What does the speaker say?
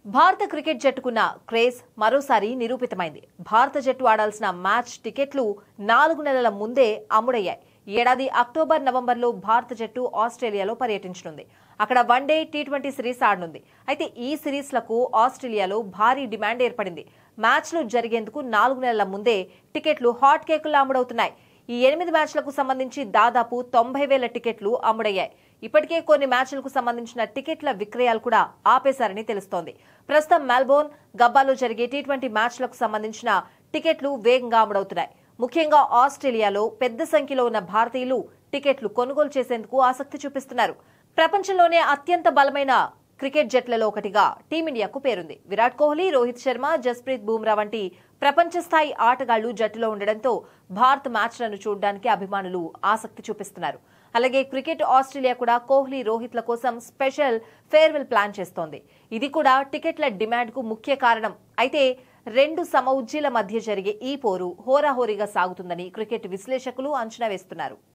భారత cricket జట్టుకున్న craze మరోసారి నిరూపితమైంది. భారత జట్టు ఆడాల్సిన మ్యాచ్ టికెట్లు 4 నెలల ముందే అమ్ముడయ్యాయి. ఈ ఏడాది అక్టోబర్, నవంబర్లో భారత జట్టు ఆస్ట్రేలియాలో పర్యటించనుంది. అక్కడ వన్డే, టీ20 సిరీస్ ఆడనుంది. అయితే ఈ సిరీస్లకు ఆస్ట్రేలియాలో భారీ డిమాండ్ ఏర్పడింది. మ్యాచ్లు జరిగేందుకు 4 నెలల ముందే టికెట్లు హాట్ కేకుల్లా అమ్ముడవుతున్నాయి. ఈ 8 మ్యాచ్లకు సంబంధించి దాదాపు 90,000 టికెట్లు అమ్ముడయ్యాయి. ఇప్పటికే కొన్ని మ్యాచ్లకు సంబంధించిన టికెట్ల విక్రయాలు కూడా ఆపేశారని తెలుస్తోంది. ప్రస్తుతం మెల్బోర్న్, గబ్బాలో జరిగే టీ20 మ్యాచ్లకు సంబంధించిన టికెట్లు వేగంగా అమ్ముడవుతున్నాయి. ముఖ్యంగా ఆస్ట్రేలియాలో పెద్ద సంఖ్యలో ఉన్న భారతీయులు టికెట్లు కొనుగోలు చేసేందుకు ఆసక్తి చూపిస్తున్నారు. ప్రపంచంలోనే అత్యంత బలమైన క్రికెట్ జట్లలో ఒకటిగా టీమిండియాకు పేరుంది. విరాట్ కోహ్లీ, రోహిత్ శర్మ, జస్ప్రీత్ బుమ్రా వంటి ప్రపంచ స్థాయి ఆటగాళ్లు జట్టులో ఉండడంతో భారత్ మ్యాచ్లను చూడడానికి అభిమానులు ఆసక్తి చూపిస్తున్నారు. అలాగే క్రికెట్ ఆస్ట్రేలియా కూడా కోహ్లీ, రోహిత్ల కోసం స్పెషల్ ఫేర్వెల్ ప్లాన్ చేస్తోంది. ఇది కూడా టికెట్ల డిమాండ్ కు ముఖ్య కారణం. అయితే రెండు సమఉజ్జీల మధ్య జరిగే ఈ పోరు హోరాహోరీగా సాగుతుందని క్రికెట్ విశ్లేషకులు అంచనా వేస్తున్నారు.